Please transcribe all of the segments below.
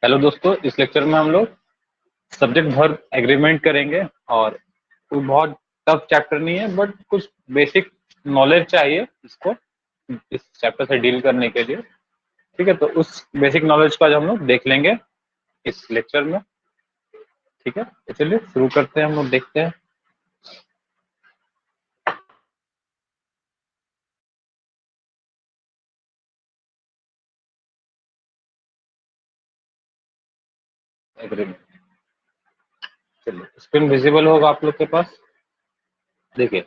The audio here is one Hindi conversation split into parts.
हेलो दोस्तों, इस लेक्चर में हम लोग सब्जेक्ट वर्ब एग्रीमेंट करेंगे और कोई बहुत टफ चैप्टर नहीं है, बट कुछ बेसिक नॉलेज चाहिए इसको इस चैप्टर से डील करने के लिए। ठीक है, तो उस बेसिक नॉलेज को आज हम लोग देख लेंगे इस लेक्चर में। ठीक है, तो चलिए शुरू करते हैं, हम लोग देखते हैं। एग्रीमेंट, चलिए स्क्रीन विजिबल होगा आप लोग के पास। देखिए,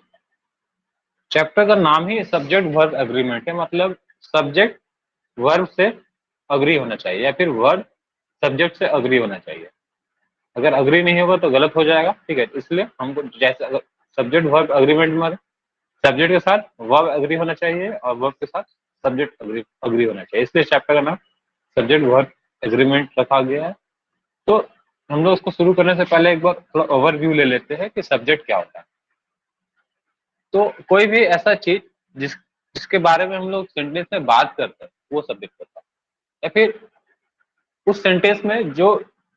चैप्टर का नाम ही सब्जेक्ट वर्ब एग्रीमेंट है, मतलब सब्जेक्ट वर्ब से अग्री होना चाहिए या फिर वर्ब सब्जेक्ट से अग्री होना चाहिए। अगर अग्री नहीं होगा तो गलत हो जाएगा। ठीक है, इसलिए हमको जैसे अगर सब्जेक्ट वर्ब अग्रीमेंट में सब्जेक्ट के साथ वर्ब अग्री होना चाहिए और वर्ब के साथ सब्जेक्ट अग्री अग्री होना चाहिए, इसलिए चैप्टर का नाम सब्जेक्ट वर्ब एग्रीमेंट रखा गया है। तो हम लोग उसको शुरू करने से पहले एक बार थोड़ा ओवरव्यू ले लेते हैं कि सब्जेक्ट क्या होता है। तो कोई भी ऐसा चीज जिसके बारे में हम लोग सेंटेंस में बात करते हैं वो सब्जेक्ट होता है, या फिर उस सेंटेंस में जो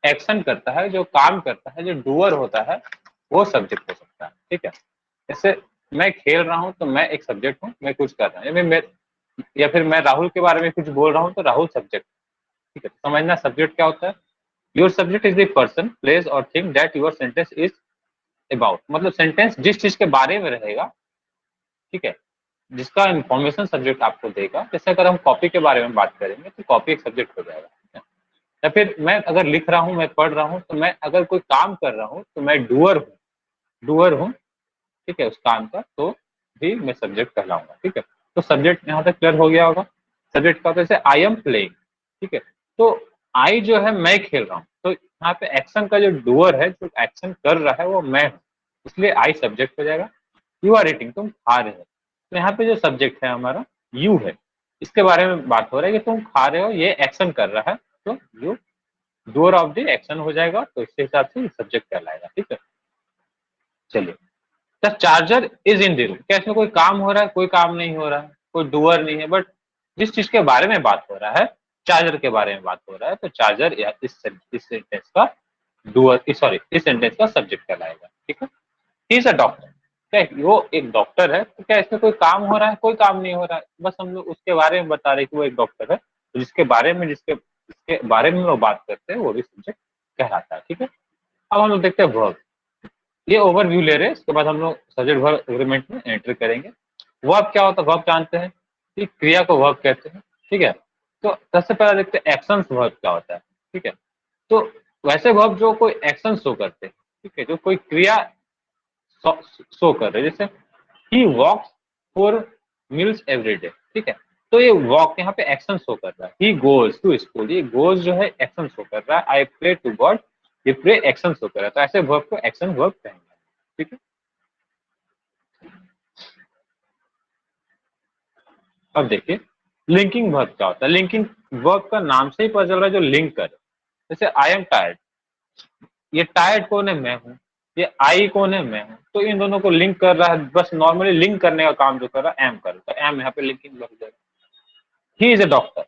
एक्शन करता है, जो काम करता है, जो डूअर होता है, वो सब्जेक्ट हो सकता है। ठीक है, जैसे मैं खेल रहा हूँ तो मैं एक सब्जेक्ट हूँ, मैं कुछ कर रहा हूँ, या फिर मैं राहुल के बारे में कुछ बोल रहा हूँ तो राहुल सब्जेक्ट। ठीक है, तो समझना सब्जेक्ट क्या होता है। Your subject is the person, place or thing that your sentence is about, मतलब सेंटेंस जिस चीज के बारे में रहेगा, ठीक है, जिसका इंफॉर्मेशन सब्जेक्ट आपको देगा। जैसे अगर हम कॉपी के बारे में बात करेंगे तो कॉपी एक सब्जेक्ट हो जाएगा। या फिर मैं अगर लिख रहा हूँ, मैं पढ़ रहा हूँ, तो मैं अगर कोई काम कर रहा हूँ तो मैं डूअर हूँ। ठीक है, उस काम का तो भी मैं सब्जेक्ट कहलाऊंगा। ठीक है, तो सब्जेक्ट यहाँ तक क्लियर हो गया होगा। सब्जेक्ट का जैसे आई एम प्लेइंग। ठीक है, तो आई जो है मैं खेल रहा हूँ, तो यहाँ पे एक्शन का जो डूअर है, जो एक्शन कर रहा है वो मैं हूँ, इसलिए आई सब्जेक्ट हो जाएगा। यू आर ईटिंग, तुम खा रहे हो, तो यहाँ पे जो सब्जेक्ट है हमारा यू है, इसके बारे में बात हो रहा है कि तुम खा रहे हो, ये एक्शन कर रहा है, तो you doer of the action हो जाएगा, तो इसके हिसाब से सब्जेक्ट कहलाएगा। ठीक है, चलिए, the charger is in the room, क्या इसमें कोई काम हो रहा है? कोई काम नहीं हो रहा है, कोई डूअर नहीं है, बट जिस चीज के बारे में बात हो रहा है, चार्जर के बारे में बात हो रहा है, तो चार्जर या इस सेंटेंस का डूअर, सॉरी, इस सेंटेंस का सब्जेक्ट कहलाएगा। ठीक है, ही इज अ डॉक्टर, क्या वो एक डॉक्टर है? तो क्या इसमें कोई काम हो रहा है? कोई काम नहीं हो रहा है, बस हम लोग उसके बारे में बता रहे हैं कि वो एक डॉक्टर है, तो जिसके बारे में लोग बात करते हैं वो भी सब्जेक्ट कहलाता है। ठीक है, अब हम लोग देखते हैं वर्ब। ये ओवरव्यू ले रहे हैं, इसके बाद हम लोग सब्जेक्ट वर्ब एग्रीमेंट में एंटर करेंगे। वर्ब क्या होता है? वर्ब जानते हैं कि क्रिया को वर्ब कहते हैं। ठीक है, तो सबसे पहले देखते हैं एक्शन वर्ब क्या होता है। ठीक है, तो वैसे वर्ब जो कोई एक्शन शो करते हैं, ठीक है, जो कोई क्रिया शो कर रहे हैं, जैसे ही वॉक्स फॉर मील्स एवरी डे। ठीक है, तो ये वॉक यहाँ पे एक्शन शो कर रहा है। ही गोज टू स्कूल, ये गोज जो है एक्शन शो कर रहा है। आई प्रे टू गॉड, ये प्रे एक्शन शो कर रहा है, तो ऐसे वर्ब को एक्शन वर्ब कहेंगे। ठीक है, अब देखिए लिंकिंग वर्ब क्या होता है। लिंकिंग वर्ब का नाम से ही पता चल रहा है, जो लिंक करे। जैसे आई एम टायर्ड, ये टायर्ड कौन है? मैं हूँ। ये आई कौन है? मैं हूँ। तो इन दोनों को लिंक कर रहा है, बस नॉर्मली लिंक करने का काम जो कर रहा है एम कर रहा है, एम यहाँ पे लिंकिंग वर्ब जाएगा। ही इज ए डॉक्टर,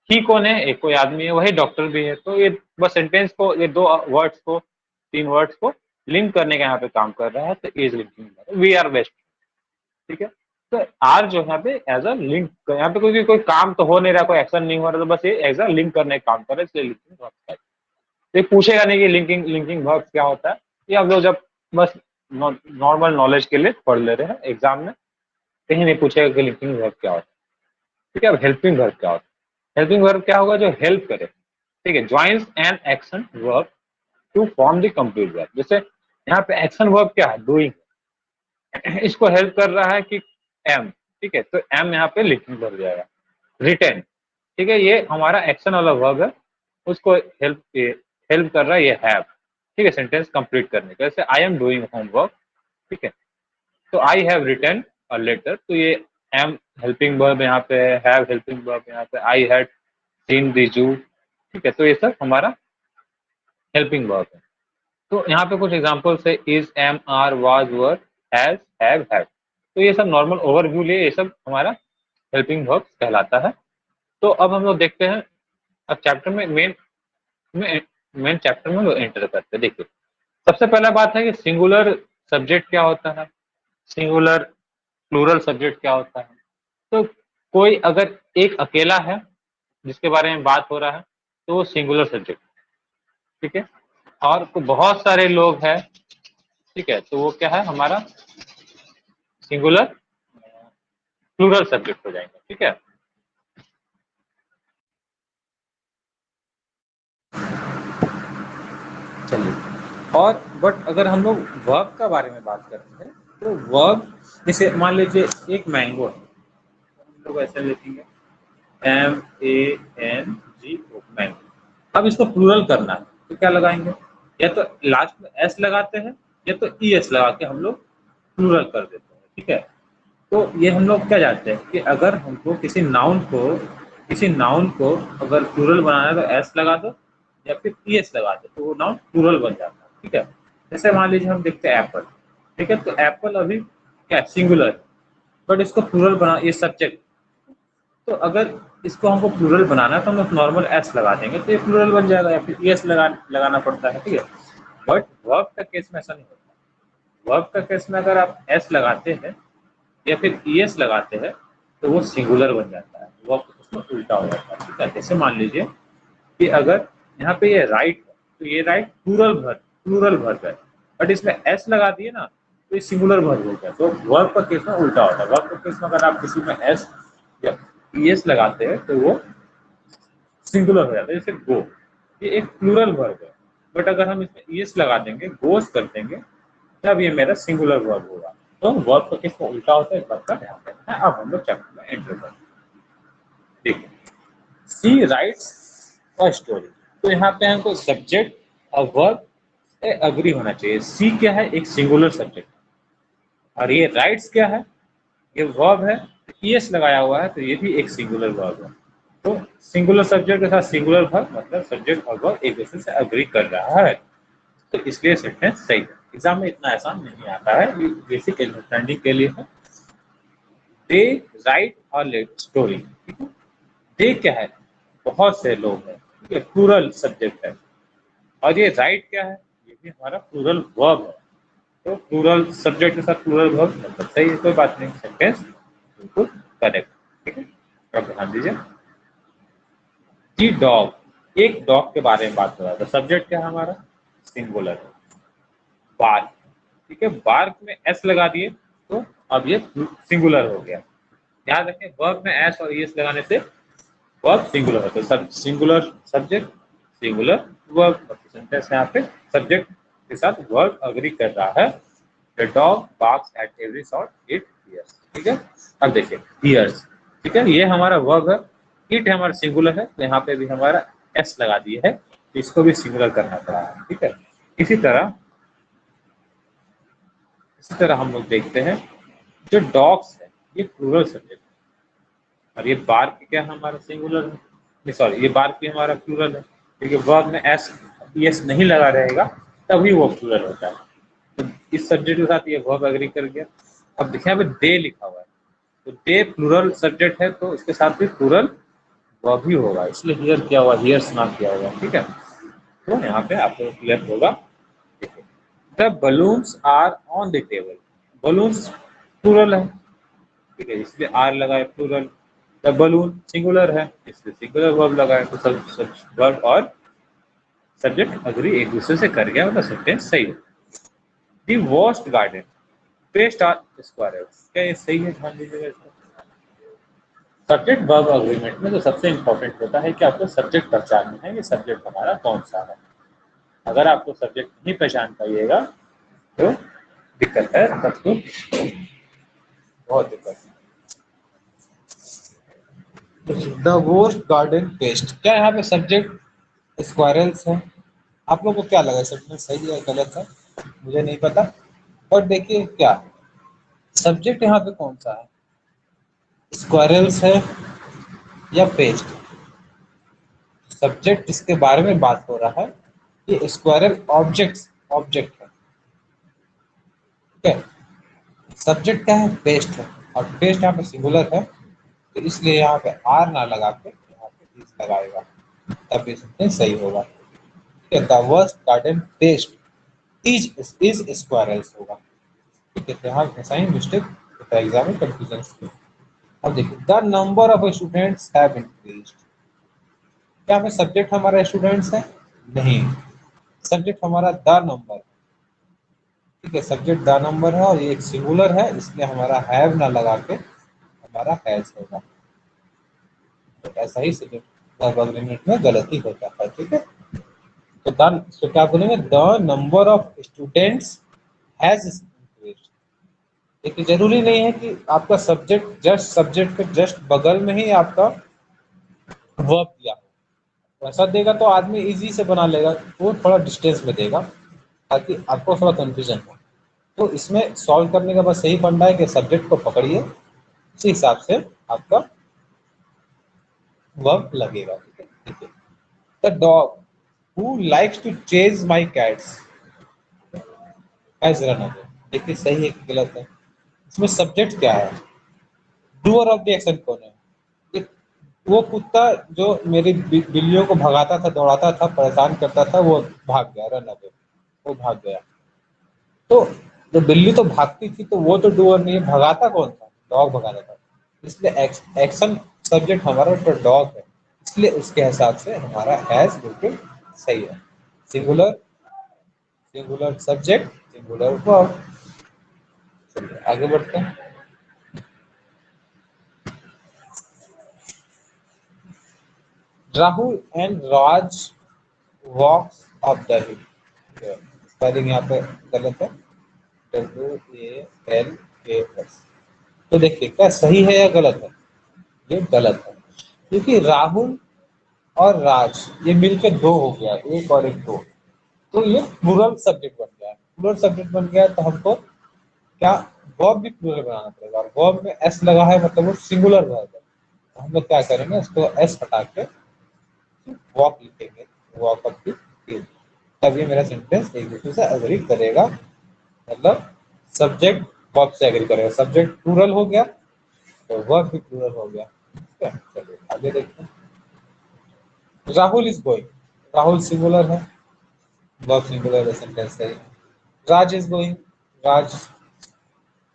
ही कौन है? एक कोई आदमी है, वही डॉक्टर भी है, तो ये बस सेंटेंस को, ये दो वर्ड्स को, तीन वर्ड्स को लिंक करने का यहाँ पे काम कर रहा है, तो is linking. We are best. ठीक है, तो आर जो यहाँ पे एज अ लिंक, यहाँ पे कोई काम तो हो नहीं रहा, कोई एक्शन नहीं हो रहा, तो बस ये एज अ लिंक करने का काम कर रहा है, इसलिए लिंकिंग वर्ब। ये पूछेगा नहीं कि लिंकिंग लिंकिंग वर्ब क्या होता है, ये हम लोग जब बस नॉर्मल नॉलेज के लिए पढ़ ले रहे हैं एग्जाम में, कहीं नहीं पूछेगा कि लिंकिंग वर्ब क्या होता है। ठीक है, अब हेल्पिंग वर्ब क्या होता है। हेल्पिंग वर्ब क्या होगा? जो हेल्प करे। ठीक है, joins an action verb to form the complete verb. जैसे यहाँ पे एक्शन वर्ब क्या है? डूइंग, इसको हेल्प कर रहा है कि एम। ठीक है, तो एम यहाँ पे लिंकिंग वर्ब जाएगा। रिटेन, ठीक है, ये हमारा एक्शन वाला वर्ब है, उसको हेल्प हेल्प कर रहा है ये हैव। ठीक है, सेंटेंस कंप्लीट करने का। जैसे आई एम डूइंग होमवर्क। ठीक है, तो I have written a letter, तो ये एम हेल्पिंग वर्ब यहाँ पे, हैव हेल्पिंग वर्ब यहाँ पे, I had seen the zoo. ठीक है, तो ये सब हमारा हेल्पिंग वर्ब है। तो यहाँ पे कुछ एग्जांपल्स है, is, am, are, was, were, has, have, had. तो ये सब नॉर्मल ओवरव्यू लिए, ये सब हमारा हेल्पिंग वर्ब कहलाता है। तो अब हम लोग देखते हैं, अब चैप्टर में मेन मेन चैप्टर में वो एंटर करते हैं। देखिए, सबसे पहला बात है कि सिंगुलर सब्जेक्ट क्या होता है, सिंगुलर प्लूरल सब्जेक्ट क्या होता है। तो कोई अगर एक अकेला है जिसके बारे में बात हो रहा है तो वो सिंगुलर सब्जेक्ट, ठीक है। और तो बहुत सारे लोग हैं, ठीक है, तो वो क्या है हमारा सिंगुलर प्लूरल सब्जेक्ट हो जाएंगे, ठीक है। चलिए, और बट अगर हम लोग वर्ब का बारे में बात करते हैं तो वर्ब जैसे मान लीजिए एक मैंगो है, हम लोग ऐसे लिखेंगे MANGO मैंगो। अब इसको प्लूरल करना है तो क्या लगाएंगे, या तो लास्ट में एस लगाते हैं या तो ES लगा के हम लोग प्लूरल कर देते हैं, ठीक है। तो ये हम लोग क्या जानते हैं कि अगर हमको किसी नाउन को अगर प्लूरल बनाना है तो एस लगा दो या फिर ES लगा दो तो वो नाउन प्लूरल बन जाता है, ठीक है। जैसे मान लीजिए हम देखते हैं एप्पल, ठीक है, तो एप्पल अभी क्या सिंगुलर है, बट इसको प्लूरल बना, ये सब्जेक्ट, तो अगर इसको हमको प्लूरल बनाना है तो हम लोग नॉर्मल एस लगा देंगे तो ये प्लूरल बन जाएगा, या फिर ES लगाना पड़ता है, ठीक है। बट वर्ब का केस में ऐसा नहीं होता। वर्ब का केस में अगर आप एस लगाते हैं या फिर ES लगाते हैं तो वो सिंगुलर बन जाता है, वो उसमें उल्टा हो जाता है, ठीक है। जैसे मान लीजिए कि अगर यहाँ पे ये राइट है तो ये राइट प्लूरल वर्ब है, बट इसमें एस लगा दिए ना तो ये सिंगुलर वर्ब हो गया। तो वर्ब का केस में उल्टा होता है। वर्ब का केस में अगर आप किसी में एस या ES लगाते हैं तो वो सिंगुलर हो जाता है। जैसे गो, ये एक प्लूरल वर्ब है, बट अगर हम इसमें ES लगा देंगे, गोस कर देंगे, तब ये मेरा सिंगुलर वर्ब होगा। तो वर्ब का केस में उल्टा होता है, इस बात का ध्यान रखना है। अब हम लोग चैप्टर में एंटर करते हैं। देखिए, सी राइट्स अ स्टोरी, तो यहाँ पे हमको सब्जेक्ट और वर्ब अग्री होना चाहिए। सी क्या है, एक सिंगुलर सब्जेक्ट, और ये राइट्स क्या है, ये वर्ब है, ES लगाया हुआ है तो ये भी एक सिंगुलर वर्ब है। तो सिंगुलर सब्जेक्ट के साथ सिंगुलर वर्ब मतलब सब्जेक्ट और वर्ब एक दूसरे से अग्री कर रहा है, तो इसलिए सेंटेंस सही है। एग्जाम में इतना आसान नहीं आता है, ये बेसिक अंडरस्टैंडिंग के लिए है। दे राइट और लेट स्टोरी, दे क्या है, बहुत से लोग हैं, ये प्लूरल सब्जेक्ट है। और ये राइट क्या है, ये भी हमारा प्लूरल वर्ब है। तो प्लूरल सब्जेक्ट के साथ प्लूरल वर्ब मतलब सही है, कोई बात नहीं, सेंटेंस बिल्कुल करेक्ट, ठीक है। अब ध्यान दीजिए, दी डॉग, एक डॉग के बारे में बात कर रहा था, सब्जेक्ट क्या है हमारा सिंगुलर है। बार्क, ठीक है, बार्क में एस लगा दिए तो अब ये सिंगुलर हो गया। याद रखें, वर्ब में एस और ES लगाने से वर्ब सिंगुलर होता है। सब singular subject singular verb, sentence यहाँ पे सब्जेक्ट के साथ वर्ब अग्री कर रहा है। The dog barks at every shot it hears, ठीक है। अब देखिए हियर्स, ठीक है, ये हमारा वर्ब है, इट हमारा सिंगुलर है तो यहाँ पे भी हमारा एस लगा दिए है, तो इसको भी सिंगुलर करना पड़ा है, ठीक है। इसी तरह हम लोग देखते हैं जो डॉग्स है ये प्लूरल सब्जेक्ट, और ये बार्क क्या हमारा सिंगुलर है, नहीं सॉरी, ये बार्क भी हमारा प्लूरल है, क्योंकि वर्ब में ES नहीं लगा रहेगा तभी वो प्लूरल होता है। तो इस सब्जेक्ट के साथ ये वर्ब एग्री कर गया। अब देखिए यहाँ पे दे लिखा हुआ है, तो दे प्लूरल सब्जेक्ट है तो इसके साथ भी प्लूरल वर्ब ही होगा, इसलिए हियर क्या हुआ, हियर्स ना किया होगा, ठीक है। तो यहाँ पे आपको क्लियर होगा। The balloons are on the table, balloons plural है, ठीक है, इसलिए आर लगाए प्लूरल। द बलून सिंगुलर है इसलिए सिंगुलर वर्ब लगाए, तो सब वर्ब और सब्जेक्ट अग्री एक दूसरे से कर गया, मतलब सेंटेंस सही है। दी वॉस्ट गार्डन पेस्ट आर स्क्वायर्स, क्या ये सही है, ध्यान दीजिएगा इसको। सब्जेक्ट वर्ब अग्रीमेंट में जो सबसे इंपॉर्टेंट होता है कि आपको सब्जेक्ट पहचानना है कि सब्जेक्ट हमारा कौन सा है। अगर आपको सब्जेक्ट नहीं पहचान पाइएगा तो दिक्कत है, तब तो बहुत दिक्कत है। द वोस्ट गार्डन पेस्ट, क्या यहाँ पे सब्जेक्ट स्क्वायरल्स है। आप लोगों को क्या लगा सब्जेक्ट सही है गलत है, मुझे नहीं पता। और देखिए क्या सब्जेक्ट यहाँ पे कौन सा है, स्क्वायरल्स है या पेस्ट। सब्जेक्ट जिसके बारे में बात हो रहा है ये स्क्वायरल ऑब्जेक्ट है, ठीक है। सब्जेक्ट क्या है, पेस्ट है, और पेस्ट यहाँ पे सिंगुलर है तो इसलिए यहाँ पे आर ना लगा के यहाँ पे इस लगाएगा, तब ये सेंटेंस सही होगा। The worst garden test is squirrels होगा। ठीक है, तो यहाँ ऐसा ही मिस्टेक होता है एग्जाम में, कंफ्यूजन। अब देखिए, the number of students have increased. क्या हमें सब्जेक्ट हमारा स्टूडेंट्स है? नहीं, सब्जेक्ट हमारा द नंबर। ठीक है, सब्जेक्ट द नंबर है और ये एक सिंगुलर है, इसलिए हमारा हैव ना लगा के हमारा हैज होगा। तो ऐसा ही सब्जेक्ट अग्रीमेंट में गलती होता है। ठीक है, तो क्या बोलेंगे? The number of students has increased. देखिए, जरूरी नहीं है कि आपका सब्जेक्ट जस्ट सब्जेक्ट के जस्ट बगल में ही आपका वर्ब दिया हो। वैसा देगा तो आदमी इजी से बना लेगा, वो थोड़ा डिस्टेंस में देगा ताकि आपको थोड़ा कंफ्यूजन हो। तो इसमें सॉल्व करने का बस यही फंडा है कि सब्जेक्ट को पकड़िए, उसी हिसाब से आपका वर्ब लगेगा। ठीक है, the dog who likes to chase my cats has run away. देखिए, सही है कि गलत है? इसमें सब्जेक्ट क्या है? डूअर ऑफ द एक्शन कौन है? ये वो कुत्ता जो मेरी बिल्लियों को भगाता था, दौड़ाता था, परेशान करता था, वो भाग गया, रन अवे, वो भाग गया। तो जो बिल्ली तो भागती थी, तो वो तो डूअर नहीं है, भगाता कौन था? डॉग भगाता था। इसलिए एक्शन सब्जेक्ट हमारा तो डॉग है, इसलिए उसके हिसाब से हमारा हैज बिल्कुल सही है। Singular, singular subject, singular verb. चलिए आगे बढ़ते हैं। Rahul and Raj walks up the hill. Spelling यहाँ पे गलत है, WALKS। तो देखिए, क्या सही है या गलत है? ये गलत है, क्योंकि राहुल और राज ये मिलकर दो हो गया, एक और एक दो, तो ये प्लूरल सब्जेक्ट बन गया। प्लूरल सब्जेक्ट बन गया तो हमको क्या वर्ब भी प्लूरल बनाना पड़ेगा, और वर्ब में एस लगा है मतलब वो सिंगुलर वर्ब है। तो हम लोग क्या करेंगे, उसको एस हटा के वॉक लिखेंगे, वॉक अप द हिल। तब ये मेरा सेंटेंस एक दूसरे से अग्री करेगा, मतलब सब्जेक्ट वर्ब से एग्री करेगा। सब्जेक्ट प्लूरल हो गया तो वर्ब भी प्लूरल हो गया। ठीक है, चलिए आगे देखते हैं। Rahul is going, Rahul singular है, वर्ब सिंगुलर है, सेंटेंस सही। Raj is going, Raj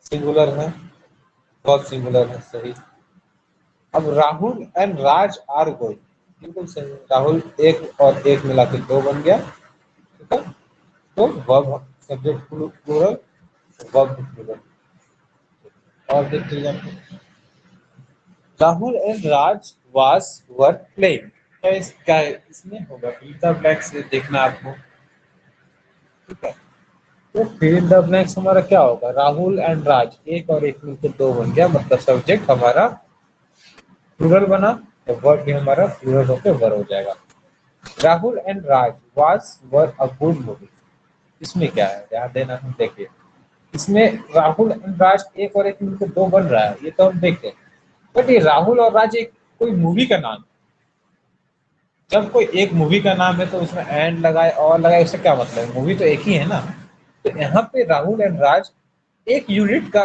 singular है, वर्ब सिंगुलर है, सही। अब Rahul and Raj are going, बिल्कुल सही। राहुल एक और एक मिला के दो बन गया। ठीक है, तो verb subject plural, verb plural. और देख लीजिए, Rahul and Raj was were playing. क्या इसमें होगा? फिल द ब्लैंक्स से देखना आपको। ठीक है, तो फिल द ब्लैंक्स हमारा क्या होगा? राहुल एंड राज, एक और एक मिलकर दो बन गया, मतलब सब्जेक्ट हमारा प्लूरल बना, तो वर्ब भी हमारा प्लूरल होकर वर हो जाएगा। Rahul and Raj was were a good movie. इसमें क्या है, ध्यान देना, हम देखिए। इसमें राहुल एंड राज एक और एक मिलकर दो बन रहा है, ये तो हम देखते हैं। बट ये राहुल और राज एक कोई मूवी का नाम है। जब कोई एक मूवी का नाम है तो उसमें एंड लगाए और लगाए, उससे क्या मतलब है? मूवी तो एक ही है ना। तो यहाँ पे राहुल एंड राज एक यूनिट का,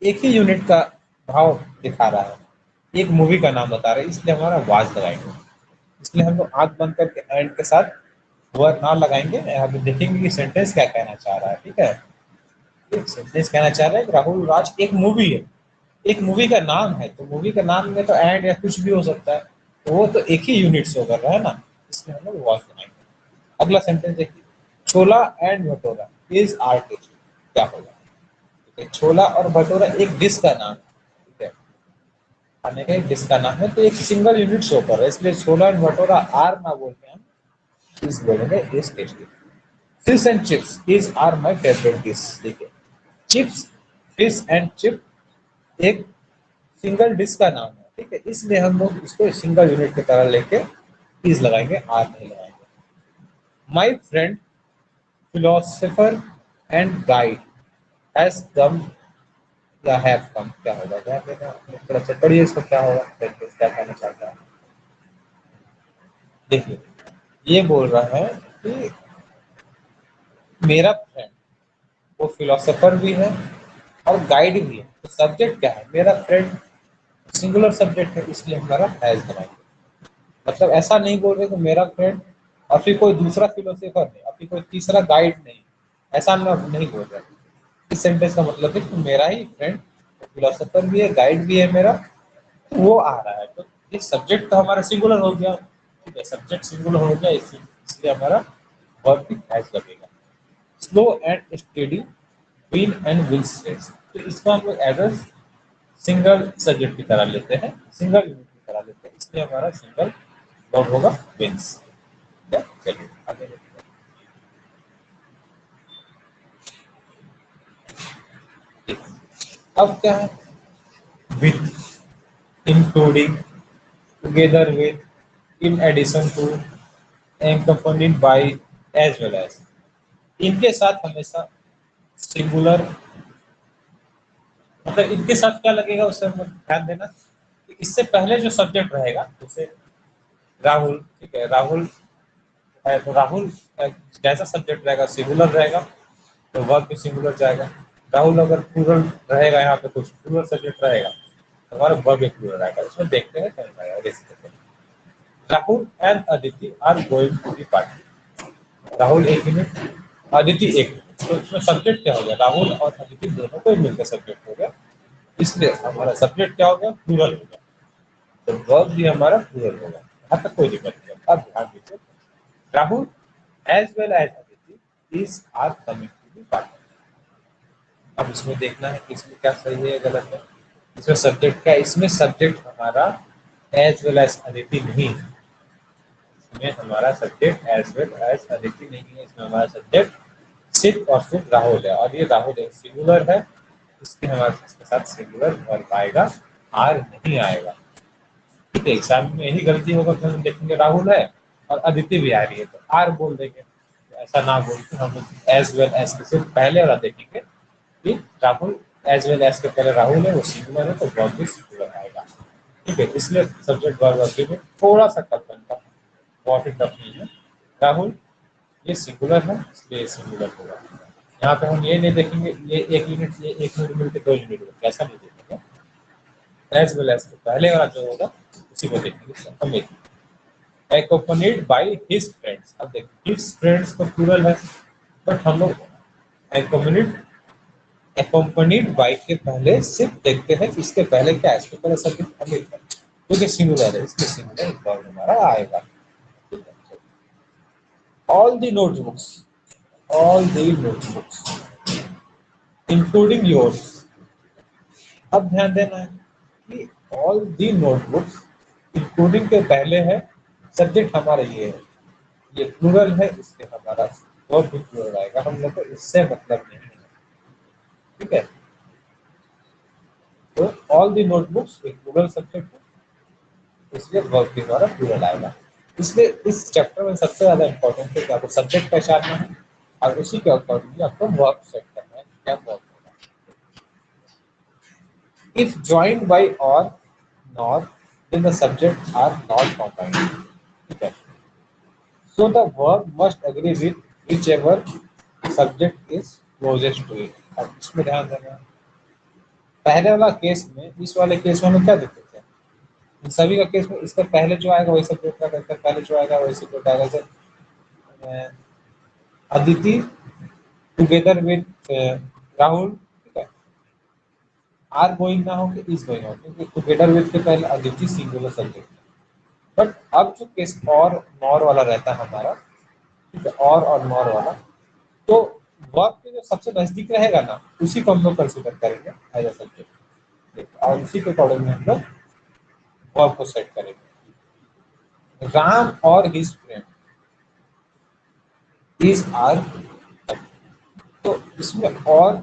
एक ही यूनिट का भाव दिखा रहा है, एक मूवी का नाम बता रहा है, इसलिए हमारा वाज लगाएंगे। इसलिए हम लोग आंख बंद करके एंड के साथ वर्ड ना लगाएंगे। यहाँ पे देखेंगे कि सेंटेंस क्या कहना चाह रहा है। ठीक है, एक सेंटेंस कहना चाह रहा है कि राहुल राज एक मूवी है, एक मूवी का नाम है, तो मूवी का नाम में तो एंड या कुछ भी हो सकता है, तो वो तो एक ही यूनिट से होकर रहा है ना, इसलिए हम लोग वॉज बनाएंगे। अगला सेंटेंस देखिए, chola and bhatura is are taste. क्या होगा? ठीक है, छोला और भटोरा एक डिश का नाम है। ठीक है, खाने का एक डिश का नाम है, तो एक सिंगल यूनिट शो कर रहा है, इसलिए छोला एंड भटोरा आर ना बोल के हम इज बोलेंगे, is tasty. Fish and chips is are my favourite dish. देखिए, चिप्स, फिश एंड चिप एक सिंगल डिश का नाम है। ठीक है, इसलिए हम लोग इसको सिंगल यूनिट की तरह लेके इज लगाएंगे, आर नहीं लगाएंगे। My friend philosopher and guide has come या हैव कम। क्या होगा? थोड़ा सा पढ़िए इसको, क्या होगा, क्या कहना चाहता है। देखिए, ये बोल रहा है कि मेरा फ्रेंड वो फिलोसफर भी है और गाइड भी है, तो सब्जेक्ट क्या है? मेरा फ्रेंड सिंगुलर सब्जेक्ट है, इसलिए हमारा हैज बनाएंगे। मतलब ऐसा नहीं बोल रहे कि मेरा फ्रेंड और फिर कोई दूसरा फिलोसोफर नहीं, और फिर कोई तीसरा गाइड नहीं, ऐसा हम नहीं बोल रहे। इस सेंटेंस का मतलब है कि मेरा ही फ्रेंड फिलोसोफर भी है, गाइड भी है मेरा, तो वो आ रहा है। तो ये सब्जेक्ट तो हमारा सिंगुलर हो गया, ठीक है, सब्जेक्ट सिंगुलर हो गया, इसलिए हमारा वर्ब भी हैज लगेगा। Slow and steady win and will stress, तो इसको हम लोग एज अ सिंगल सब्जेक्ट की तरह लेते हैं, सिंगल यूनिट की तरह लेते हैं, इसलिए हमारा सिंगल वर्ब होगा विंस। चलिए आगे देखते हैं। अब क्या है, with, including, together with, in addition to, accompanied by, as well as, इनके साथ हमेशा सिंगुलर, मतलब इनके साथ क्या लगेगा उससे ध्यान देना कि इससे पहले जो सब्जेक्ट रहेगा, जैसे राहुल, ठीक है, राहुल है तो राहुल जैसा सब्जेक्ट रहेगा सिंगुलर रहेगा, तो वर्ब भी सिंगुलर जाएगा। राहुल अगर प्लूरल रहेगा, यहाँ पे कुछ प्लूरल सब्जेक्ट रहेगा, तो हमारा वर्ब भी प्लूरल रहेगा। इसमें देखते हैं क्या रहेगा, जैसे देखते हैं। Rahul and Aditi are going to the party, Rahul एक मिनट, अदिति एक मिनट, तो इसमें सब्जेक्ट क्या हो गया, राहुल और अदिति दोनों को मिलकर सब्जेक्ट हो गया, इसलिए हमारा सब्जेक्ट क्या हो गया, प्लूरल हो गया, तो वर्ब भी हमारा प्लूरल होगा। यहाँ तक कोई दिक्कत नहीं है। अब ध्यान दीजिए, Rahul as well as Aditi is are coming to the party. अब इसमें देखना है कि इसमें क्या सही है या गलत है। इसमें सब्जेक्ट क्या है, इसमें सब्जेक्ट हमारा एज वेल एज अदिति नहीं है, इसमें हमारा subject as well as Aditi नहीं है, इसमें हमारा सब्जेक्ट सिर्फ और सिर्फ राहुल है, और ये राहुल एक सिंगुलर है, इसलिए हमारे इसके साथ सिंगुलर वर्ब आएगा, आर नहीं आएगा। ठीक है, एग्जाम में यही गलती होगा कि हम देखेंगे राहुल है और अदिति भी आ रही है तो आर बोल देंगे, तो ऐसा ना बोल के हम लोग एज वेल एज के सिर्फ पहले वाला देखेंगे कि राहुल एज वेल एज के पहले राहुल है, वो सिंगुलर है, तो वर्ब भी सिंगुलर आएगा। ठीक है, इसलिए सब्जेक्ट वर्ब वर्ब में थोड़ा सा टफ बनता है, बहुत ही टफ नहीं है। राहुल ये सिंगुलर है, इसलिए ये सिंगुलर होगा। यहाँ पे हम ये नहीं देखेंगे ये एक यूनिट, ये एक यूनिट मिलकर दो यूनिट होगा, ऐसा नहीं देखेंगे। एज वेल एज के पहले वाला जो होगा उसी को देखेंगे। हम accompanied by his friends, अब देखिए his friends तो प्लूरल है, बट हम लोग accompanied accompanied by के पहले सिर्फ देखते हैं, इसके पहले क्या है, इसके पहले सब्जेक्ट अमित है, क्योंकि सिंगुलर है, इसलिए सिंगुलर वर्ब हमारा आएगा। all the notebooks all the notebooks including yours, अब ध्यान देना है कि all the notebooks including के पहले है सब्जेक्ट हमारा ये है, ये प्लूरल है, इसलिए हमारा वर्ब भी प्लूरल आएगा, हम लोग को इससे मतलब नहीं है। ठीक है, तो ऑल दी नोटबुक्स एक प्लूरल सब्जेक्ट है, इसलिए वर्ब भी हमारा प्लूरल आएगा। इसलिए इस चैप्टर में सबसे ज्यादा इंपॉर्टेंट है कि आपको सब्जेक्ट पहचानना है और उसी के अकॉर्डिंगली आपको वर्ब सेट करना है, क्या वर्ब होगा। If joined by or not then the subject are not combined. ठीक है, so the verb must agree with whichever subject is closest to it। अब इसमें ध्यान देना, पहले वाला केस में, इस वाले केस में हम लोग क्या देखते थे, इन सभी का केस में इसका पहले जो आएगा वही सब्जेक्ट का, इसका पहले जो आएगा वही सब्जेक्ट आएगा। जैसे अदिति टुगेदर विद राहुल, ठीक है, आर गोइंग ना हो कि इज गोइंग हो, क्योंकि टुगेदर विद के पहले अदिति सिंगुलर सब्जेक्ट है। बट अब जो केस और नॉर वाला रहता है हमारा, ठीक है, और नॉर वाला, तो वर्ब के जो सबसे नजदीक रहेगा ना उसी को हम लोग कंसीडर करेंगे एज अ सब्जेक्ट, और उसी के अकॉर्डिंग हम लोग वर्ब को सेट करेंगे। राम और हिज फ्रेंड इज आर, तो इसमें और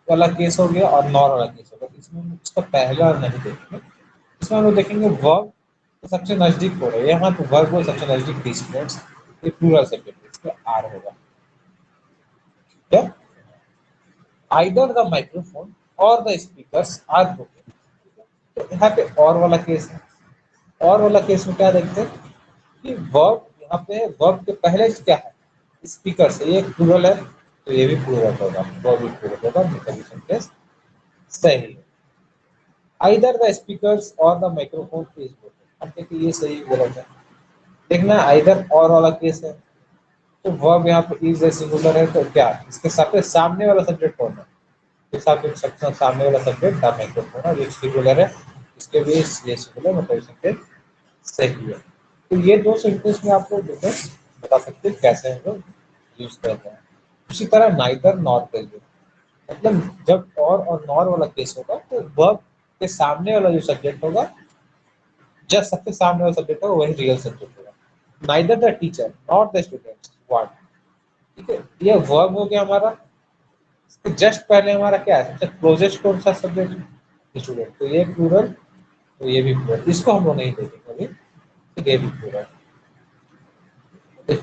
वाला केस हो गया और नॉर वाला केस हो गया, इसमें उसका पहला नहीं देखेंगे, इसमें हम लोग देखेंगे वर्ब तो सबसे नजदीक हो रहा है, यहाँ तो वर्ब को सबसे नजदीक हिज फ्रेंड्स, ये प्लूरल सब्जेक्ट, इसमें आर होगा। क्या, आइदर द माइक्रोफोन और द स्पीकर्स आर ब्रोकन, तो यहाँ पे और वाला केस है, और वाला केस में क्या देखते हैं कि वर्ब यहाँ पे वर्ब के पहले क्या है, स्पीकर से, ये प्लूरल है तो ये भी प्लूरल होगा, वर्ब भी प्लूरल होगा, कंडीशन केस सही है। आइदर द स्पीकर्स और द माइक्रोफोन इज ब्रोकन, अब देखिए ये सही गलत है, देखना आइदर और वाला केस है, तो वर्ब यहाँ पे इज है, सिंगुलर है, तो क्या इसके सामने वाला सब्जेक्ट कौन है? इसके सामने वाला सब्जेक्ट द माइक्रोफोन है, ये सिंगुलर है, इसके भी ये सिंगुलर मतलब सेंटेंस सही है। तो ये दो सेंटेंस में आपको डिफरेंस बता सकते हैं कैसे हम लोग यूज करते हैं। उसी तरह नाइदर नॉर के लिए, मतलब जब और नॉर वाला केस होगा तो वर्ब के सामने वाला जो सब्जेक्ट होगा, जस्ट सबसे सामने वाला सब्जेक्ट होगा वही रियल सब्जेक्ट होगा। Neither the teacher not the student what, ठीक है, ये वर्ब हो गया हमारा। इसके जस्ट पहले हमारा क्या है, सबसे क्लोजेस्ट कौन सा सब्जेक्ट? स्टूडेंट, तो ये प्लूरल, तो ये भी प्लूरल, इसको हम लोग नहीं देखेंगे अभी, तो ये भी plural.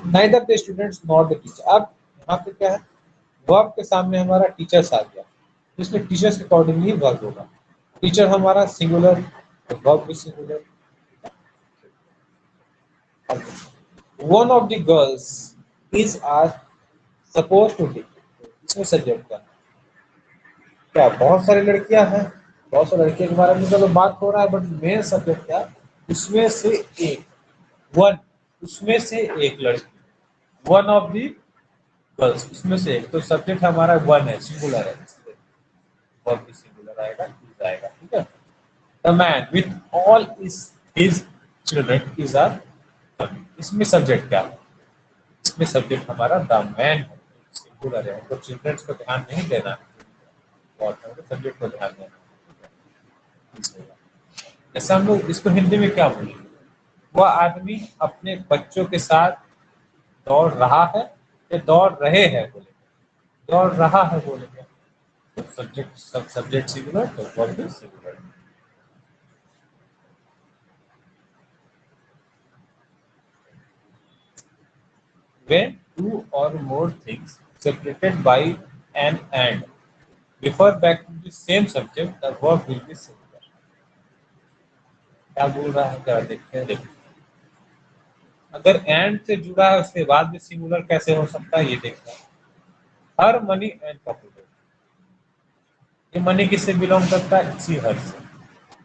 Neither the students not the teacher. अब यहाँ पे क्या है, वर्ब के सामने हमारा टीचर्स आ गया, इसमें टीचर्स के अकॉर्डिंगली वर्ब होगा। टीचर हमारा सिंगुलर, तो वर्ब भी singular. One of the girls is are suppose to be, इसमें सब्जेक्ट का क्या, बहुत सारी लड़कियां हैं, बहुत सारी लड़कियों के बारे में तो बात हो रहा है, बट मेन सब्जेक्ट क्या, उसमें से एक, वन, उसमें से एक लड़की, वन ऑफ दी गर्ल्स, उसमें से एक, तो सब्जेक्ट हमारा वन है, सिंगुलर है, वर्ब भी सिंगुलर आएगा, इज आएगा, ठीक है। The man with all is his children is are, इसमें सब्जेक्ट क्या है, इसमें सब्जेक्ट हमारा द मैन है, सिंगुलर है, तो चिल्ड्रन को ध्यान नहीं देना, और सब्जेक्ट को ध्यान देना। जैसे हम लोग इसको हिंदी में क्या बोलेंगे, वह आदमी अपने बच्चों के साथ दौड़ रहा है या दौड़ रहे हैं बोलेंगे, दौड़ रहा है बोलेंगे, तो सब्जेक्ट सब सब्जेक्ट सिंगुलर, तो वर्ब भी singular. When two or more things separated by an and refer back to the same subject, the verb will be singular. क्या बोल रहा है, क्या देखते हैं, देखते हैं। अगर एंड से जुड़ा है उसके बाद भी सिंगुलर कैसे हो सकता है, ये देखना है। हर मनी एंड पॉपुलरिटी, ये मनी किससे बिलोंग करता है, इसी हर से।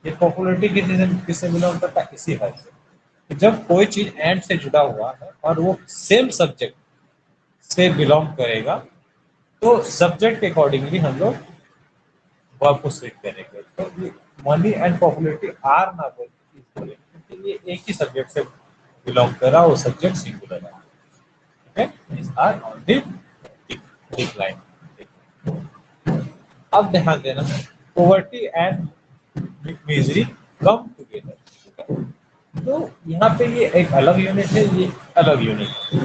ये पॉपुलरिटी किससे बिलोंग करता है, इसी हर से। जब कोई चीज एंड से जुड़ा हुआ है और वो सेम सब्जेक्ट से बिलोंग करेगा, तो सब्जेक्ट के अकॉर्डिंगली हम लोग वर्ब को स्विच करेंगे। तो ये मनी एंड पॉपुलरिटी आर ना बोले, क्योंकि ये एक ही सब्जेक्ट से बिलोंग कर रहा है, वो सब्जेक्ट सिंगुलर है, ठीक है। these are on the decline। अब ध्यान देना, poverty and misery come together, तो यहाँ पे ये एक अलग यूनिट है, ये अलग यूनिट है,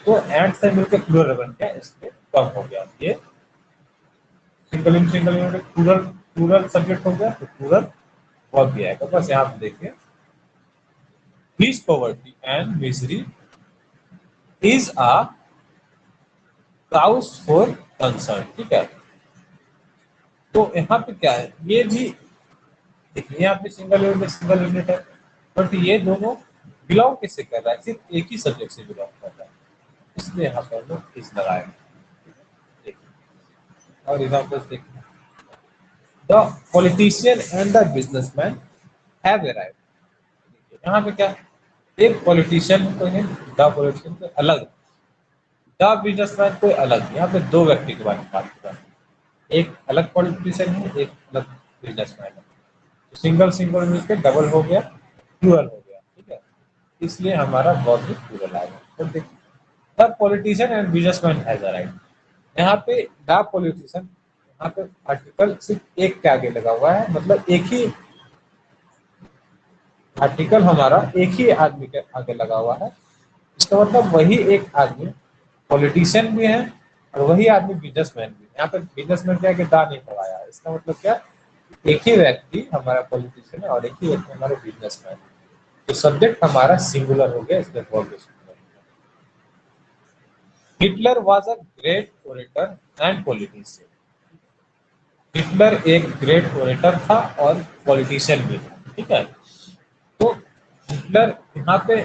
तो एंड से मिलकर प्लूरल बन गया, इसलिए कम हो गया। ये single unit plural, plural subject हो गया, तो प्लूरल वर्ब भी आएगा। बस यहाँ पे देखिए, his poverty and misery is a cause for concern, ठीक है। तो यहाँ पे क्या है, ये भी देखिए, यहाँ पे सिंगल यूनिट है, बट ये दोनों बिलोंग किससे कर रहा है, सिर्फ एक ही सब्जेक्ट से बिलोंग कर रहा है, इसलिए यहाँ पर लोग इस लगाएंगे। और एग्जाम्पल्स देखिए, the politician and the businessman have arrived, यहाँ पे क्या, एक पॉलिटिशियन कोई है, द पॉलिटिशियन कोई अलग, द बिजनेसमैन कोई अलग, यहाँ पे दो व्यक्ति के बारे में बात कर रहा है, एक अलग पॉलिटिशियन है, एक अलग बिजनेसमैन है, तो सिंगल सिंगल मिलकर डबल हो गया, प्लूरल हो गया, ठीक है, इसलिए हमारा वर्ब भी प्लूरल आएगा। तो देखिए, the politician and businessman has arrived, यहाँ पे द पॉलिटिशियन, यहाँ पे आर्टिकल सिर्फ एक के आगे लगा हुआ है, मतलब एक ही आर्टिकल हमारा एक ही आदमी के आगे लगा हुआ है, इसका मतलब वही एक आदमी पॉलिटिशियन भी है और वही आदमी बिजनेसमैन भी है। यहाँ पे बिजनेसमैन क्या है कि दा नहीं लगाया है, इसका मतलब क्या, एक ही व्यक्ति हमारा पॉलिटिशियन है और एक ही व्यक्ति हमारा बिजनेसमैन है, तो सब्जेक्ट हमारा सिंगुलर हो गया, इसलिए वर्ब भी singular. Hitler was a great orator and politician, Hitler एक ग्रेट ओरेटर था और पॉलिटिशियन भी था, ठीक है। तो हिटलर यहाँ पे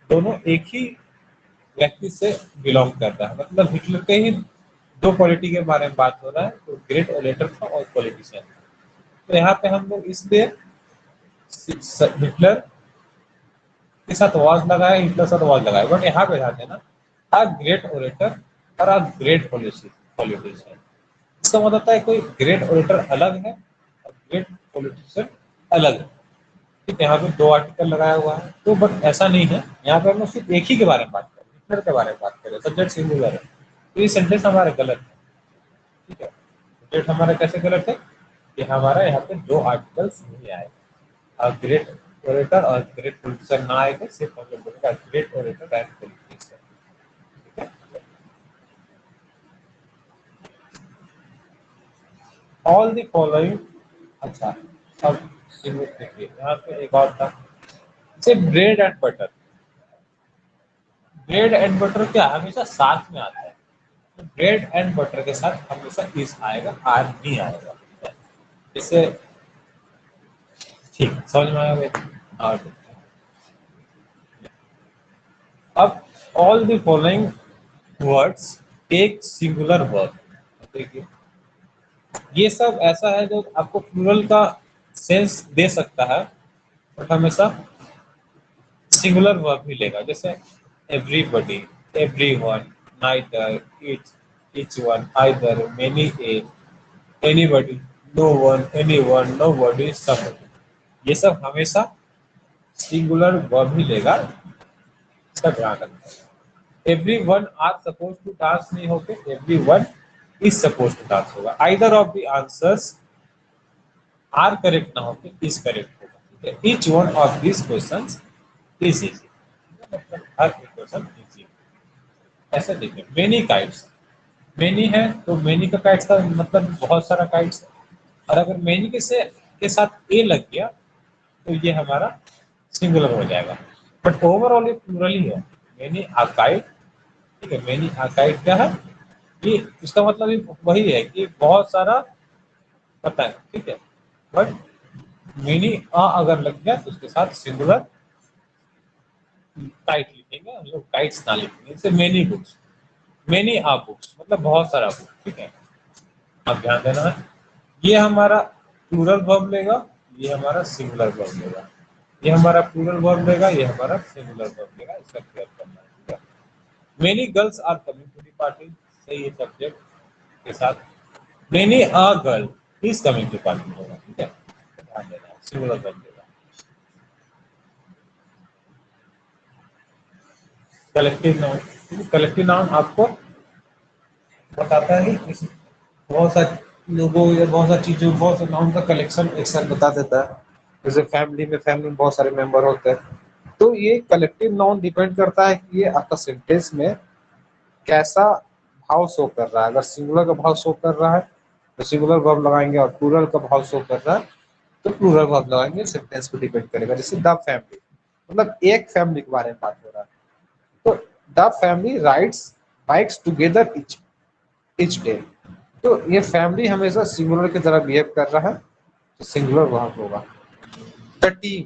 दोनों एक ही व्यक्ति से बिलोंग करता है, मतलब हिटलर के ही दो क्वालिटी के बारे में बात हो रहा है, तो ग्रेट ओरेटर था और पॉलिटिशियन। तो यहाँ पे हम लोग इसलिए हिटलर के साथ वॉज लगाए, हिटलर के साथ वॉज लगाए, बट यहाँ पे ध्यान देना अ ग्रेट ओरेटर और अ ग्रेट पॉलिटिशियन। इसका मतलब होता है कोई ग्रेट ओरेटर अलग है और ग्रेट पॉलिटिशियन अलग है। ठीक है, यहाँ पे दो आर्टिकल लगाया हुआ है, तो बट ऐसा नहीं है, यहाँ पे हम लोग सिर्फ एक ही के बारे में बात करें, हिटलर के बारे में बात करें, सब्जेक्ट सिंगुलर है, तो ये सेंटेंस हमारा गलत है। ठीक है, सब्जेक्ट हमारा कैसे गलत है कि हमारा यहाँ पे दो आर्टिकल्स नहीं आएगा, ग्रेट ओरेटर और ग्रेट पॉलिटिशियन ना आएगा, सिर्फ हम लोग बोलेंगे ग्रेट ओरेटर एंड पॉलिटिशियन। ठीक है, ऑल द फॉलोइंग। अच्छा, अब देखिए यहाँ पे एक और था, जैसे bread and butter. Bread and butter क्या हमेशा साथ में आता है, ब्रेड एंड बटर के साथ हमेशा इस आएगा, आर नहीं आएगा। जैसे ठीक समझ में आया भाई। और अब all the following words take singular verb. देखिए ये सब ऐसा है जो आपको प्लूरल का सेंस दे सकता है, बट हमेशा सिंगुलर वर्ब ही लेगा। जैसे everybody, everyone, neither, each one, either, many, anybody, no one, anyone, nobody, somebody. ये सब हमेशा सिंगुलर वर्ब ही लेगा, इसका ध्यान रखना। Everyone are suppose to dance नहीं होके everyone is suppose to dance होगा। Either of the answers are correct ना होके इज करेक्ट होगा। Each one of this questions is easy, मतलब हर एक क्वेश्चन इजी। ऐसा देखिए मेनी काइट्स, मेनी है तो मेनी का काइट्स का मतलब बहुत सारा काइट्स है, और अगर मेनी के साथ ए लग गया तो ये हमारा सिंगुलर हो जाएगा, बट ओवरऑल ये प्लूरल ही है। मेनी आकाइट, ठीक है, मेनी आकाइट क्या है, ये इसका मतलब ये वही है कि बहुत सारा पता है। ठीक है, बट मेनी अगर लग गया तो उसके साथ सिंगुलर काइट लिखेंगे हम लोग, काइट्स ना लिखेंगे। जैसे मेनी बुक्स, मेनी आ बुक्स मतलब बहुत सारा बुक। ठीक है, आप ध्यान देना है, ये हमारा प्लूरल वर्ब लेगा, ये हमारा सिंगुलर वर्ब लेगा, ये हमारा प्लूरल वर्ब लेगा, ये हमारा सिंगुलर वर्ब लेगा। इसका क्लियर करना है। ठीक है, many girls are coming to the party, सही है, सब्जेक्ट के साथ many a girl is coming to party होगा। ठीक है, ध्यान देना है, सिंगुलर वर्ब लेगा। कलेक्टिव नाउन, कलेक्टिव नाउन आपको बताता है कि बहुत सारे लोगों या बहुत सारी चीजों, बहुत से नाउन का कलेक्शन एक साथ बता देता है। जैसे फैमिली में बहुत सारे मेंबर होते हैं, तो ये कलेक्टिव नाउन डिपेंड करता है कि ये आपका सेंटेंस में कैसा भाव शो कर रहा है। अगर सिंगुलर का भाव शो कर रहा है तो सिंगुलर वर्ब लगाएंगे, और प्लूरल का भाव शो कर रहा है तो प्लूरल वर्ब लगाएंगे। सेंटेंस पे डिपेंड करेगा। जैसे द फैमिली, मतलब एक फैमिली के बारे में बात हो रहा है, तो the family rides bikes together each day. तो ये फैमिली हमेशा सिंगुलर की तरह बिहेव कर रहा है, तो सिंगुलर वर्ब होगा। द टीम,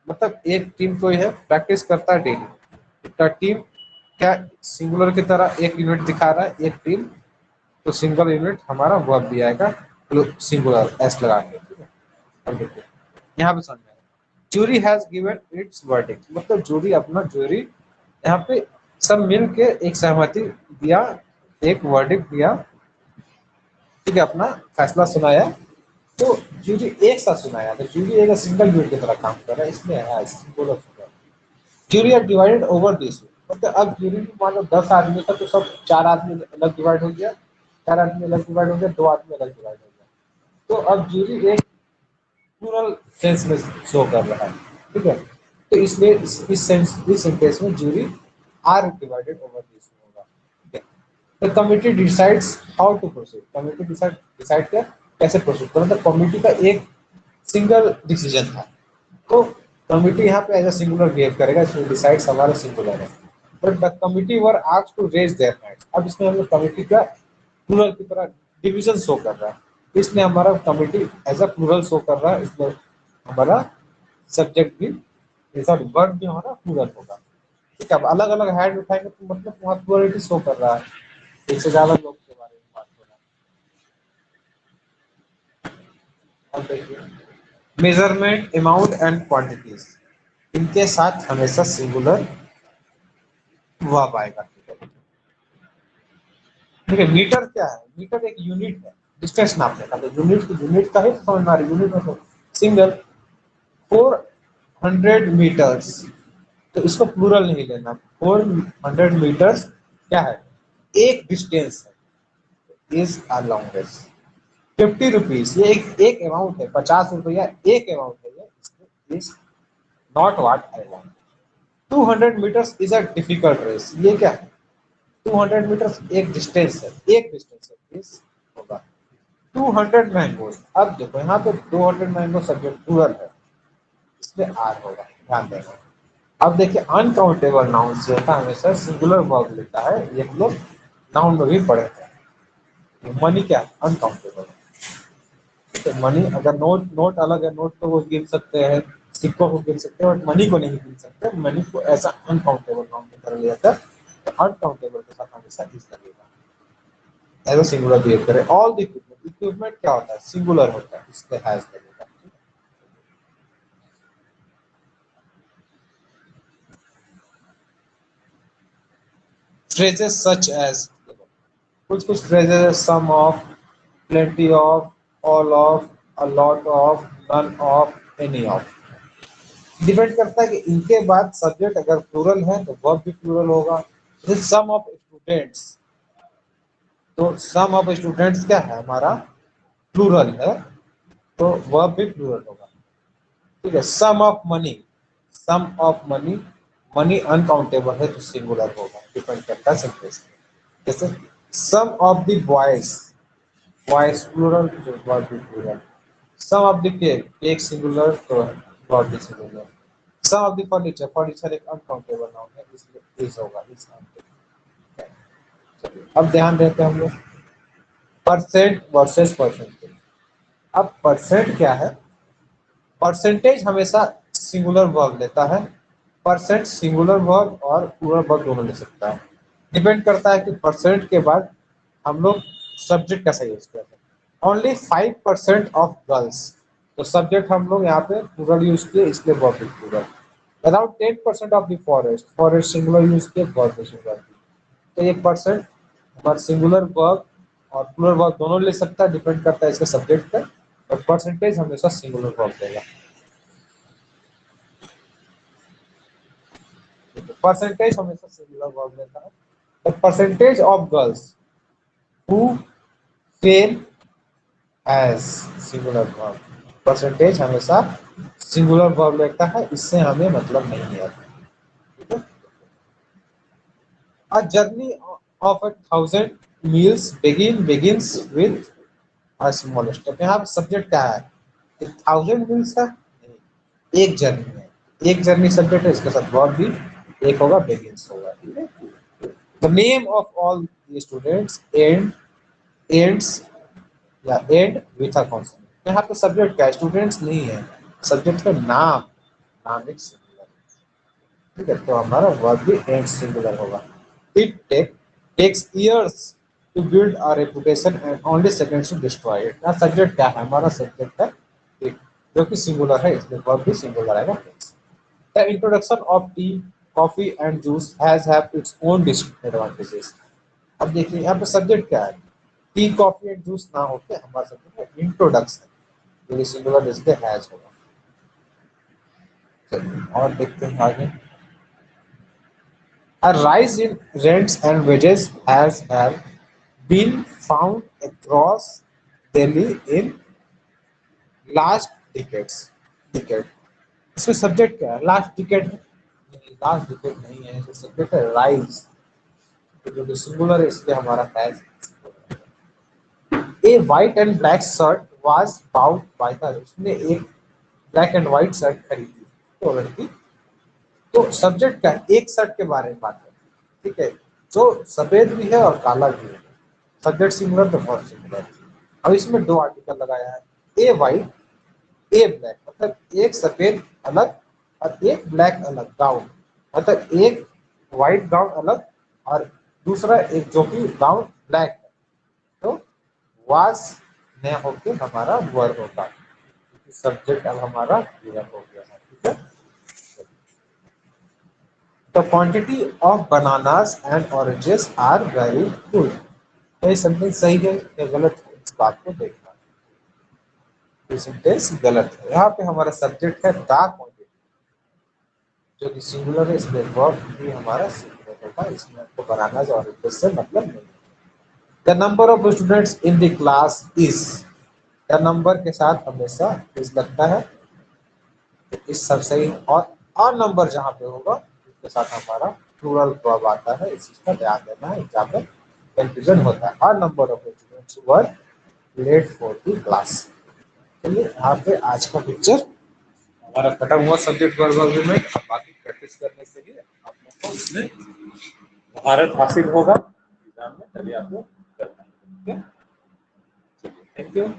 मतलब एक टीम कोई है प्रैक्टिस करता है डेली। द टीम क्या सिंगुलर की तरह एक यूनिट दिखा रहा है, एक टीम, तो सिंगल यूनिट हमारा वर्ब भी आएगा सिंगुलर एस लगा के। ठीक है, अब देखिए यहाँ पे समझ में आएगा। Jury has given its verdict, मतलब जूरी अपना जूरी यहाँ पे सब मिल के एक सहमति दिया, एक वर्डिक्ट दिया। ठीक है, अपना फैसला सुनाया, तो जूरी एक साथ सुनाया, तो जूरी एक सिंगल यूनिट की तरह काम कर रहा है, इसलिए है singular. Jury are divided over this, मतलब अब जूरी में मान लो 10 आदमी था, तो सब 4 आदमी अलग डिवाइड हो गया, 4 आदमी अलग डिवाइड हो गया, 2 आदमी अलग डिवाइड हो गया, तो अब जूरी एक प्लूरल सेंस में शो कर रहा है। ठीक है, तो इसलिए इस सेंटेंस में jury are divided over this होगा। ठीक है, the committee decides how to proceed, committee decide क्या कैसे प्रोसीड करो, मतलब कमिटी का एक सिंगल डिसीजन था, तो कमिटी यहाँ पे एज अ सिंगुलर बिहेव करेगा, इसमें डिसाइड्स हमारा सिंगुलर है। But the committee were asked to raise their hands, अब इसमें हम लोग कमिटी का प्लूरल की तरह डिवीजन शो कर रहा है, इसलिए हमारा committee as a plural show कर रहा है, इसलिए हमारा सब्जेक्ट भी सॉरी वर्ब भी हमारा प्लूरल होगा। ठीक है, अब अलग अलग हैंड उठाएंगे तो मतलब वहाँ प्लूरलिटी शो कर रहा है, एक से ज्यादा लोग के बारे में बात अब देखिए मेजरमेंट, अमाउंट एंड क्वांटिटीज, इनके साथ हमेशा सिंगुलर वर्ब आएगा। देखिए मीटर क्या है, मीटर एक यूनिट है डिस्टेंस नापने का, तो यूनिट का ही समझ आ रही, यूनिट मतलब सिंगल। 400 मीटर्स, तो इसको प्लूरल नहीं लेना, 400 मीटर्स क्या है, एक डिस्टेंस है, इज अ लॉन्गेस्ट। 50 रुपीज, ये एक अमाउंट है, 50 रुपया एक अमाउंट है, ये is not what I want. 200 metres is a difficult race, ये क्या है, 200 मीटर्स एक डिस्टेंस है, इस होगा। 200 मैंगोज, अब देखो यहाँ पे 200 मैंगो सब्जेक्ट प्लूरल है, इसमें आर होगा, ध्यान देना। अब देखिए अनकाउंटेबल नाउन से होता है हमेशा सिंगुलर वर्ब लेता है, ये हम लोग नाउन में भी पढ़े थे। मनी क्या है, अनकाउंटेबल। तो मनी, अगर नोट अलग है, नोट तो वो गिन सकते हैं, सिक्कों को गिन सकते हैं, बट मनी को नहीं गिन सकते, मनी को ऐसा अनकाउंटेबल नाउन की तरह लिया था। तो अनकाउंटेबल के साथ हमेशा इस लगेगा, एज सिंगुलर बिहेव करे। ऑल द इक्विपमेंट, इक्विपमेंट क्या होता है, सिंगुलर होता है, इसलिए हैज लगेगा। फ्रेजेस सच एज, कुछ phrases, some of, plenty of, all of, a lot of, none of, any of, depend करता है कि इनके बाद सब्जेक्ट अगर प्लूरल है तो वर्ब भी प्लूरल होगा। जैसे सम ऑफ स्टूडेंट्स, तो सम ऑफ स्टूडेंट्स क्या है हमारा, प्लूरल है, तो वर्ब भी प्लूरल होगा। ठीक है, sum of money, sum of money, money uncountable है तो सिंगुलर होगा, डिपेंड करता है सेंटेंस। जैसे some of the boys, boys plural तो वर्ब भी plural. Some of the cake, cake singular तो वर्ब भी singular. Some of the furniture, furniture एक अनकाउंटेबल नाउन है, इसलिए इज होगा, इज काउंटेबल। चलिए अब ध्यान देते हैं हम लोग परसेंट वर्सेस परसेंटेज। अब परसेंट क्या है, परसेंटेज हमेशा सिंगुलर वर्ब लेता है, परसेंट सिंगुलर वर्ब और प्लूरल वर्ब दोनों ले सकता है। डिपेंड करता है कि परसेंट के बाद हम लोग सब्जेक्ट कैसा यूज करते हैं। ओनली 5% ऑफ गर्ल्स, तो सब्जेक्ट हम लोग यहाँ पे प्लूरल यूज किए, इसलिए वर्ब भी plural. Around 10% of the forest, forest singular use किए, वर्ब भी सिंगुलर। तो ये परसेंट हमारा सिंगुलर वर्ब और प्लूरल वर्ब दोनों ले सकता है, डिपेंड करता है इसके सब्जेक्ट पर, और परसेंटेज हमेशा सिंगुलर वर्ब देगा। परसेंटेज हमेशा सिंगुलर वर्ब लेता है। The percentage of girls who fail as, singular verb, percentage हमेशा सिंगुलर वर्ब लेता है, इससे हमें मतलब नहीं है। ठीक है, a journey of 1,000 meals begins with a small step। यहाँ पे सब्जेक्ट क्या है, 1,000 मील्स है, एक जर्नी है, एक जर्नी सब्जेक्ट है, इसके साथ वर्ब भी एक होगा, begins होगा। ठीक है, the name of all the students ends या end with a consonant। यहाँ पे सब्जेक्ट क्या है, स्टूडेंट्स नहीं है, सब्जेक्ट का नाम, नाम एक सिंगुलर। ठीक है, तो हमारा वर्ब भी एंड सिंगुलर होगा। It takes years to build a reputation and only seconds to destroy it. ना सब्जेक्ट क्या है, हमारा सब्जेक्ट है इट, जो कि सिंगुलर है, इसलिए वर्ब भी सिंगुलर आएगा। The introduction of T, coffee and juice has have its own disadvantages. अब देखिए यहाँ पे सब्जेक्ट क्या है, टी कॉफी एंड जूस ना होते हमारा सब्जेक्ट है इंट्रोडक्शन, जो कि सिंगुलर इसलिए हैज होगा। चलिए और देखते हैं आगे। A rise in rents and wages has have been found across Delhi in last decades. Decade. इसमें सब्जेक्ट क्या है, लास्ट डिकेड, लास्ट डिकेड नहीं है, इसमें सब्जेक्ट है राइज, जो कि सिंगुलर है, इसलिए हमारा has. A white and black shirt was bought by her, उसने एक ब्लैक एंड व्हाइट शर्ट खरीदी तो लड़की, तो सब्जेक्ट क्या है, एक शर्ट के बारे में बात है। ठीक है, जो सफेद भी है और काला भी है, सब्जेक्ट सिंगुलर तो वर्ब सिंगुलर। अब इसमें दो आर्टिकल लगाया है, ए व्हाइट ए ब्लैक, मतलब एक सफेद अलग और एक ब्लैक अलग गाउन, मतलब एक व्हाइट गाउन अलग और दूसरा एक जो कि गाउन ब्लैक है, तो वाज में होके हमारा वर्ब होगा। सब्जेक्ट अब हमारा क्लियर हो गया है, ठीक है। The quantity of bananas and oranges are very good. तो ये सेंटेंस सही है या गलत है, इस बात को देखना। ये सेंटेंस गलत है। यहाँ पे हमारा सब्जेक्ट है द क्वांटिटी, जो कि सिंगुलर है, इसलिए वर्ब भी हमारा सिंगुलर होगा, इसमें आपको बनानास और ऑरेंजेस से मतलब नहीं। The number of students in the class is, the number के साथ हमेशा इज लगता है, तो इस सब सही। और अ नंबर जहाँ पे होगा उसके साथ हमारा प्लूरल वर्ब आता है, इस चीज का ध्यान देना है, जहाँ पे कंफ्यूजन होता है। A number of students were late for the class. चलिए यहाँ पे आज का पिक्चर हमारा खत्म हुआ, सब्जेक्ट वर्ब एग्रीमेंट। अब बाकी प्रैक्टिस करने के लिए आप लोग को इसमें महारत हासिल होगा एग्जाम में, तभी आप लोग करना है। Thank you.